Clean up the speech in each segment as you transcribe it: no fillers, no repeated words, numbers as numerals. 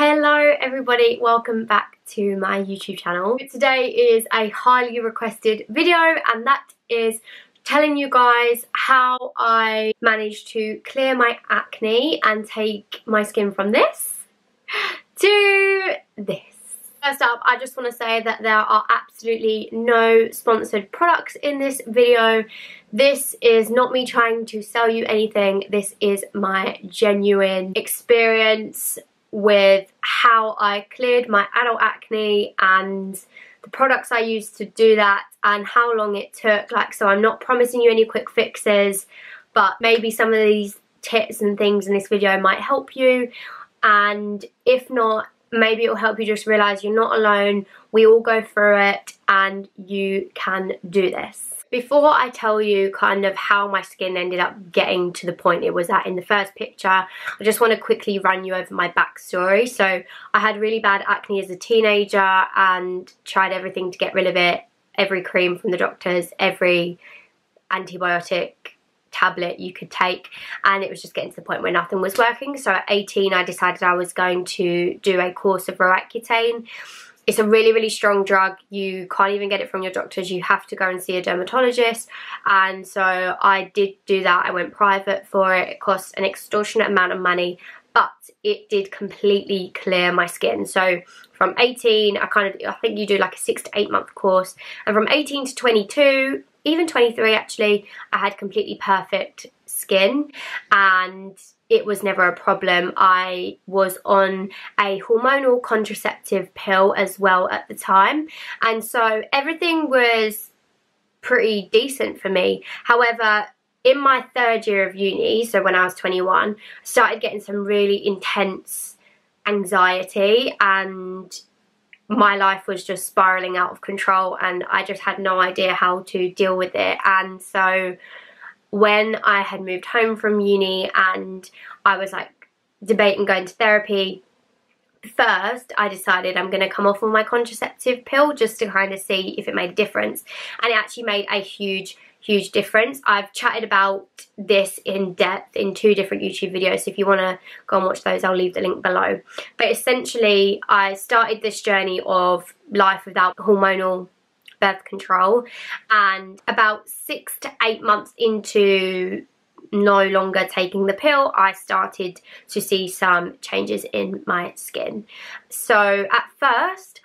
Hello everybody, welcome back to my YouTube channel. Today is a highly requested video and that is telling you guys how I managed to clear my acne and take my skin from this to this. First up, I just want to say that there are absolutely no sponsored products in this video. This is not me trying to sell you anything. This is my genuine experience with how I cleared my adult acne and the products I used to do that and how long it took. So I'm not promising you any quick fixes, but maybe some of these tips and things in this video might help you, and if not, maybe it will help you just realise you're not alone. We all go through it and you can do this. Before I tell you kind of how my skin ended up getting to the point it was at in the first picture, I just want to quickly run you over my backstory. So I had really bad acne as a teenager and tried everything to get rid of it. Every cream from the doctors, every antibiotic tablet you could take, and it was just getting to the point where nothing was working. So at 18 I decided I was going to do a course of Roaccutane. It's a really strong drug. You can't even get it from your doctors. You have to go and see a dermatologist, and so I did do that. I went private for it. It cost an extortionate amount of money, but it did completely clear my skin. So from 18 I think you do like a 6 to 8 month course, and from 18 to 22, even 23 actually, I had completely perfect skin and it was never a problem. I was on a hormonal contraceptive pill as well at the time, and so everything was pretty decent for me. However, in my third year of uni, so when I was 21, I started getting some really intense anxiety and my life was just spiraling out of control and I just had no idea how to deal with it. And so when I had moved home from uni and I was like debating going to therapy, first I decided I'm going to come off of my contraceptive pill just to kind of see if it made a difference, and it actually made a huge difference. I've chatted about this in depth in 2 different YouTube videos, so if you want to go and watch those I'll leave the link below. But essentially I started this journey of life without hormonal birth control, and about 6 to 8 months into no longer taking the pill, I started to see some changes in my skin. So at first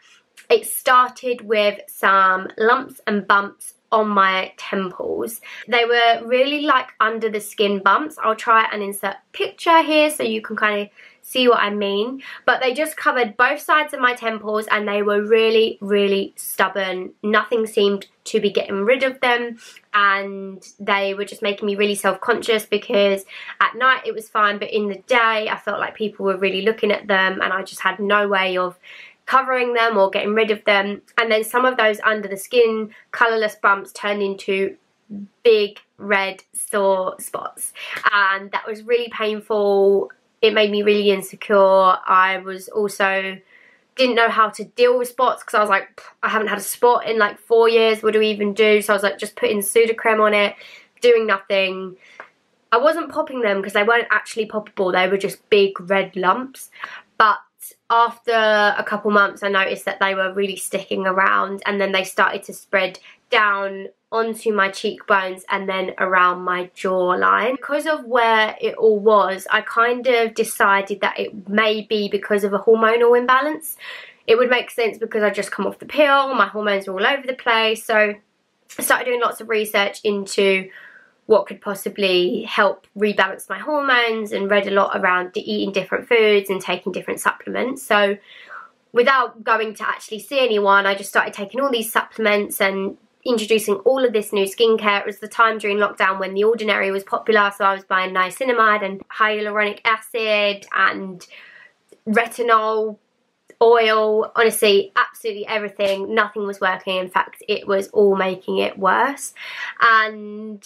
it started with some lumps and bumps on my temples. They were really like under the skin bumps. I'll try and insert a picture here so you can kind of see what I mean, but they just covered both sides of my temples and they were really stubborn. Nothing seemed to be getting rid of them, and they were just making me really self-conscious because at night it was fine, but in the day I felt like people were really looking at them and I just had no way of covering them or getting rid of them. And then some of those under the skin colourless bumps turned into big red sore spots, and that was really painful. It made me really insecure. I was also didn't know how to deal with spots because I was like, I haven't had a spot in like 4 years, what do we even do? So I was like just putting Sudocrem on it, doing nothing. I wasn't popping them because they weren't actually poppable, they were just big red lumps. But after a couple months I noticed that they were really sticking around, and then they started to spread down onto my cheekbones and then around my jawline. Because of where it all was, I kind of decided that it may be because of a hormonal imbalance. It would make sense because I just come off the pill, my hormones were all over the place. So I started doing lots of research into what could possibly help rebalance my hormones and read a lot around eating different foods and taking different supplements. So without going to actually see anyone, I just started taking all these supplements and introducing all of this new skincare. It was the time during lockdown when The Ordinary was popular, so I was buying niacinamide and hyaluronic acid and retinol oil, honestly absolutely everything. Nothing was working. In fact, it was all making it worse. And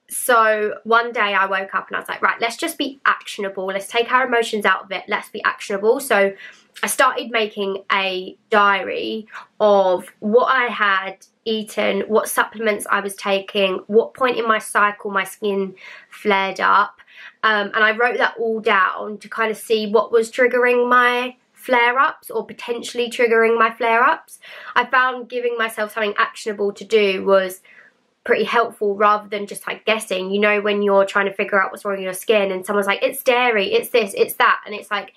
so one day I woke up and I was like, right, let's just be actionable. Let's take our emotions out of it. Let's be actionable. So I started making a diary of what I had eaten, what supplements I was taking, what point in my cycle my skin flared up. And I wrote that all down to kind of see what was triggering my flare-ups or potentially triggering my flare-ups. I found giving myself something actionable to do was pretty helpful rather than just like guessing. You know, when you're trying to figure out what's wrong with your skin and someone's like, it's dairy, it's this, it's that, and it's like,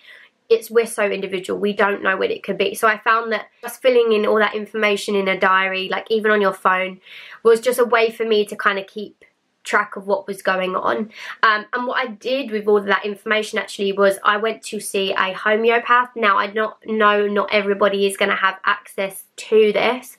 we're so individual, we don't know what it could be. So I found that just filling in all that information in a diary, like even on your phone, was just a way for me to kind of keep track of what was going on. And what I did with all of that information actually was I went to see a homeopath. Now I know not everybody is going to have access to this.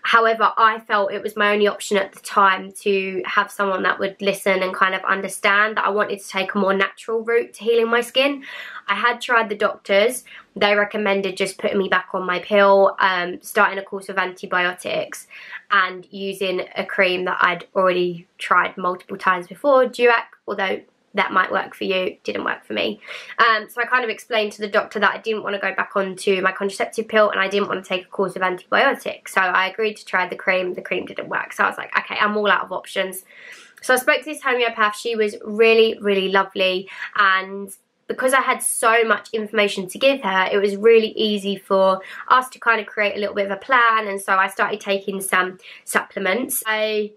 However, I felt it was my only option at the time to have someone that would listen and kind of understand that I wanted to take a more natural route to healing my skin. I had tried the doctors. They recommended just putting me back on my pill, starting a course of antibiotics, and using a cream that I'd already tried multiple times before, Duac, although that might work for you, didn't work for me. So I kind of explained to the doctor that I didn't want to go back onto my contraceptive pill and I didn't want to take a course of antibiotics. So I agreed to try the cream didn't work. So I was like, okay, I'm all out of options. So I spoke to this homeopath. She was really, really lovely, and because I had so much information to give her, it was really easy for us to kind of create a little bit of a plan. And so I started taking some supplements. I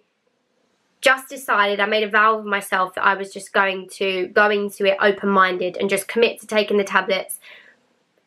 just decided, I made a vow with myself that I was just going to go into it open-minded and just commit to taking the tablets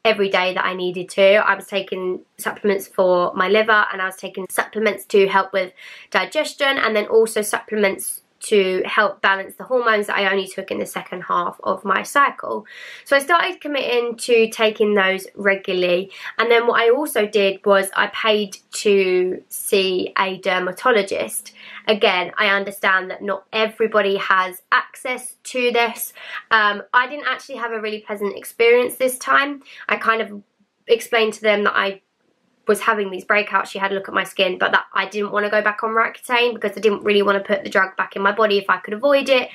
every day that I needed to. I was taking supplements for my liver, and I was taking supplements to help with digestion, and then also supplements to help balance the hormones that I only took in the second half of my cycle. So I started committing to taking those regularly, and then what I also did was I paid to see a dermatologist. Again, I understand that not everybody has access to this. I didn't actually have a really pleasant experience this time. I kind of explained to them that I was having these breakouts. She had a look at my skin, but that I didn't want to go back on Roaccutane because I didn't really want to put the drug back in my body if I could avoid it.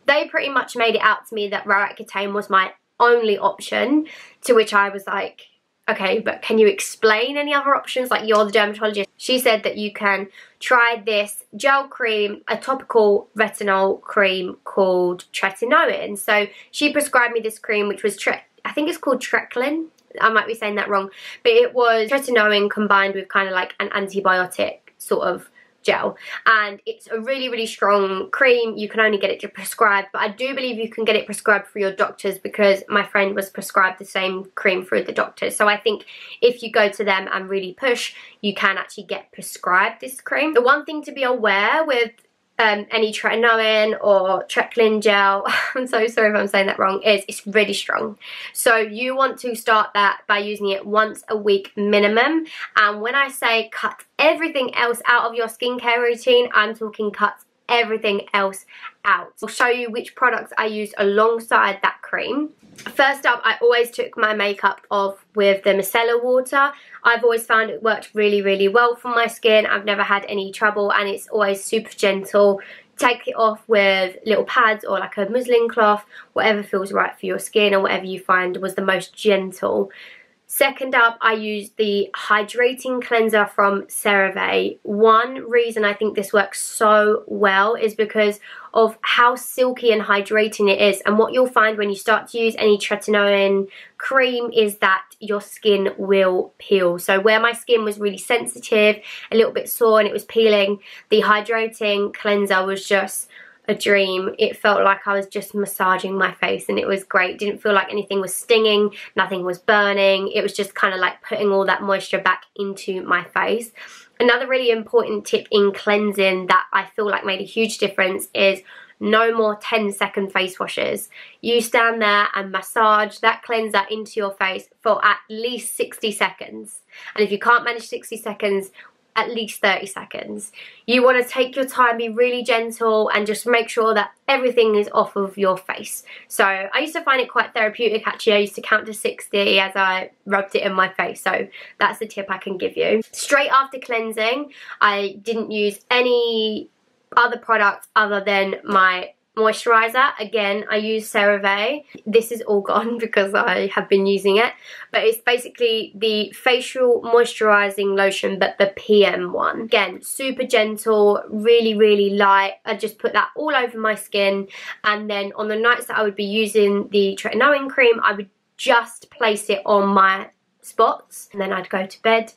They pretty much made it out to me that Roaccutane was my only option, to which I was like, okay, but can you explain any other options? Like, you're the dermatologist. She said that you can try this gel cream, a topical retinol cream called tretinoin. So she prescribed me this cream, which was, I think it's called Treclin. I might be saying that wrong, but it was tretinoin combined with kind of like an antibiotic sort of gel, and it's a really, really strong cream. You can only get it prescribed, but I do believe you can get it prescribed through your doctors, because my friend was prescribed the same cream through the doctors. So I think if you go to them and really push, you can actually get prescribed this cream. The one thing to be aware with any tretinoin or Treclin gel, I'm so sorry if I'm saying that wrong, is it's really strong. So you want to start that by using it once a week minimum. And when I say cut everything else out of your skincare routine, I'm talking cut everything else out. I'll show you which products I used alongside that cream. First up, I always took my makeup off with the micellar water. I've always found it worked really, really well for my skin. I've never had any trouble, and it's always super gentle. Take it off with little pads or like a muslin cloth, whatever feels right for your skin or whatever you find was the most gentle. Second up, I used the Hydrating Cleanser from Cerave. One reason I think this works so well is because of how silky and hydrating it is. And what you'll find when you start to use any tretinoin cream is that your skin will peel. So where my skin was really sensitive, a little bit sore and it was peeling, the Hydrating Cleanser was just a dream. It felt like I was just massaging my face, and it was great. Didn't feel like anything was stinging, nothing was burning. It was just kind of like putting all that moisture back into my face. Another really important tip in cleansing that I feel like made a huge difference is no more 10-second face washes. You stand there and massage that cleanser into your face for at least 60 seconds. And if you can't manage 60 seconds, at least 30 seconds. You want to take your time, be really gentle, and just make sure that everything is off of your face. So I used to find it quite therapeutic actually. I used to count to 60 as I rubbed it in my face. So that's the tip I can give you. Straight after cleansing, I didn't use any other products other than my moisturizer. Again, I use Cerave. This is all gone because I have been using it, but it's basically the facial moisturizing lotion, but the PM one. Again, super gentle, really, really light. I just put that all over my skin, and then on the nights that I would be using the tretinoin cream, I would just place it on my spots, and then I'd go to bed.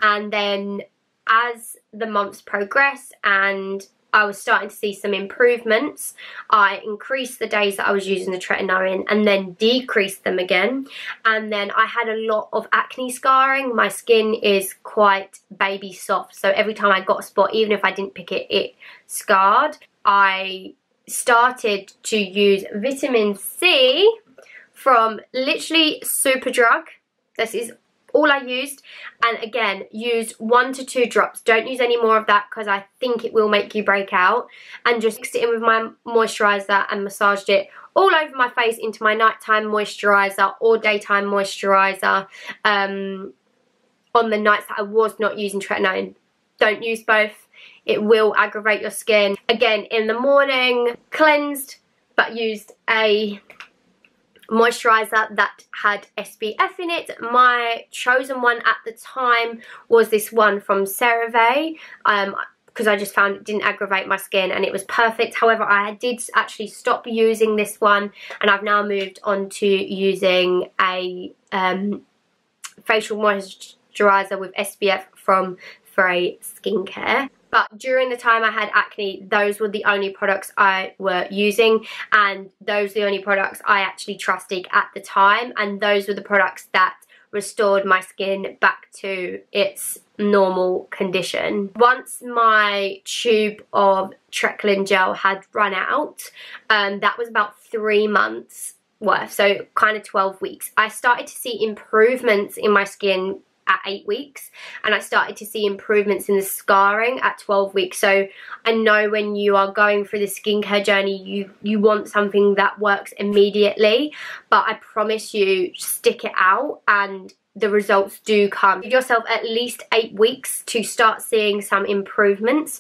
And then as the months progressed and I was starting to see some improvements, I increased the days that I was using the tretinoin in and then decreased them again. And then I had a lot of acne scarring. My skin is quite baby soft, so every time I got a spot, even if I didn't pick it, it scarred. I started to use vitamin C from literally Superdrug. This is all I used, and again, use 1 to 2 drops. Don't use any more of that because I think it will make you break out. And just mixed it in with my moisturiser and massaged it all over my face into my nighttime moisturiser or daytime moisturiser on the nights that I was not using tretinoin. Don't use both. It will aggravate your skin. Again, in the morning, cleansed, but used a moisturiser that had SPF in it. My chosen one at the time was this one from Cerave, because I just found it didn't aggravate my skin and it was perfect. However, I did actually stop using this one, and I've now moved on to using a facial moisturiser with SPF from Cerave Skincare. But during the time I had acne, those were the only products I were using, and those were the only products I actually trusted at the time, and those were the products that restored my skin back to its normal condition. Once my tube of Tretinoin gel had run out, that was about 3 months worth, so kind of 12 weeks, I started to see improvements in my skin at 8 weeks, and I started to see improvements in the scarring at 12 weeks. So I know when you are going through the skincare journey, you want something that works immediately, but I promise you, stick it out and the results do come. Give yourself at least 8 weeks to start seeing some improvements.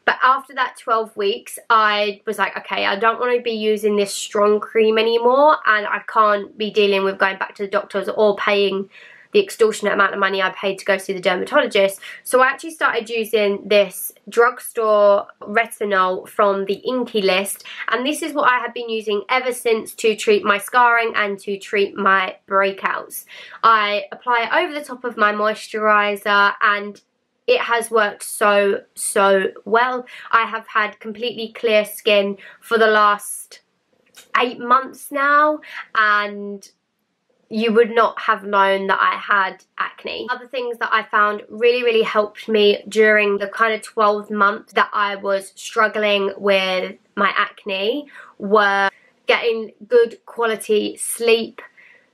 But after that 12 weeks, I was like, okay, I don't want to be using this strong cream anymore, and I can't be dealing with going back to the doctors or paying the extortionate amount of money I paid to go see the dermatologist. So I actually started using this drugstore retinol from the Inky list, and this is what I have been using ever since to treat my scarring and to treat my breakouts. I apply it over the top of my moisturiser, and it has worked so well. I have had completely clear skin for the last 8 months now, and you would not have known that I had acne. Other things that I found really helped me during the kind of 12 months that I was struggling with my acne were getting good quality sleep,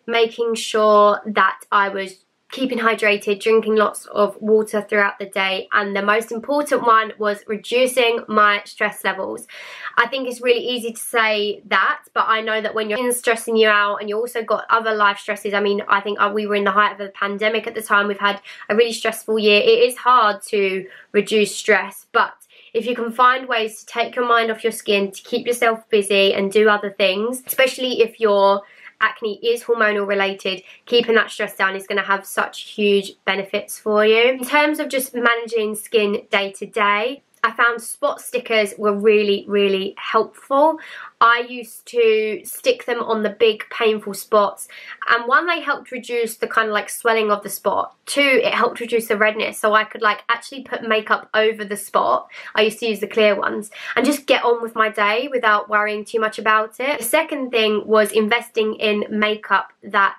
making sure that I was keeping hydrated, drinking lots of water throughout the day, and the most important one was reducing my stress levels. I think it's really easy to say that, but I know that when you're stressing you out and you also got other life stresses, I mean, I think we were in the height of the pandemic at the time. We've had a really stressful year. It is hard to reduce stress, but if you can find ways to take your mind off your skin, to keep yourself busy and do other things, especially if your acne is hormonal related, keeping that stress down is going to have such huge benefits for you. In terms of just managing skin day to day, I found spot stickers were really helpful. I used to stick them on the big painful spots, and one, they helped reduce the kind of like swelling of the spot. 2, it helped reduce the redness, so I could like actually put makeup over the spot. I used to use the clear ones and just get on with my day without worrying too much about it. The second thing was investing in makeup that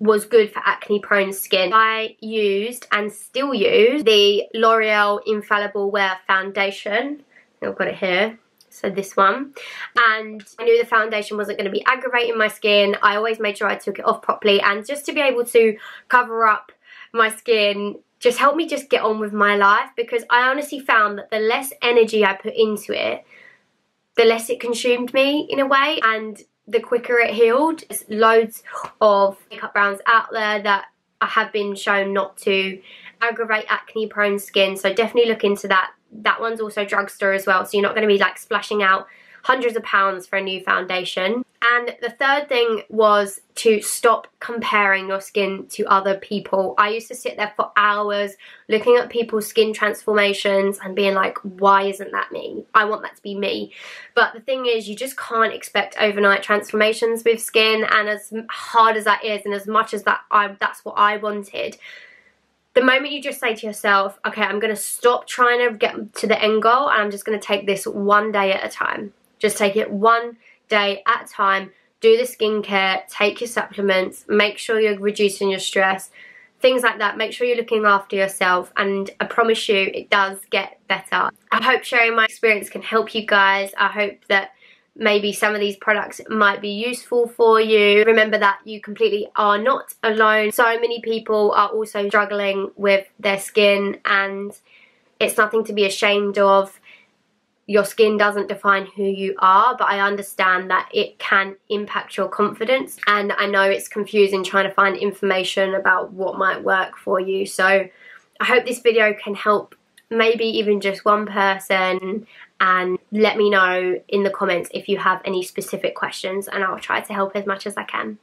was good for acne prone skin. I used and still use the L'Oreal Infallible Wear foundation. I've got it here, so this one, and I knew the foundation wasn't going to be aggravating my skin. I always made sure I took it off properly, and just to be able to cover up my skin just helped me just get on with my life, because I honestly found that the less energy I put into it, the less it consumed me in a way, and the quicker it healed. There's loads of makeup brands out there that have been shown not to aggravate acne prone skin, so definitely look into that. That one's also drugstore as well, so you're not going to be like splashing out hundreds of pounds for a new foundation. And the third thing was to stop comparing your skin to other people. I used to sit there for hours looking at people's skin transformations and being like, why isn't that me? I want that to be me. But the thing is, you just can't expect overnight transformations with skin, and as hard as that is, and as much as that's what I wanted, the moment you just say to yourself, okay, I'm going to stop trying to get to the end goal, and I'm just going to take this one day at a time. Just take it one day at a time. Do the skincare, take your supplements, make sure you're reducing your stress, things like that. Make sure you're looking after yourself, and I promise you it does get better. I hope sharing my experience can help you guys. I hope that maybe some of these products might be useful for you. Remember that you completely are not alone. So many people are also struggling with their skin, and it's nothing to be ashamed of. Your skin doesn't define who you are, but I understand that it can impact your confidence, and I know it's confusing trying to find information about what might work for you. So I hope this video can help maybe even just one person, and let me know in the comments if you have any specific questions, and I'll try to help as much as I can.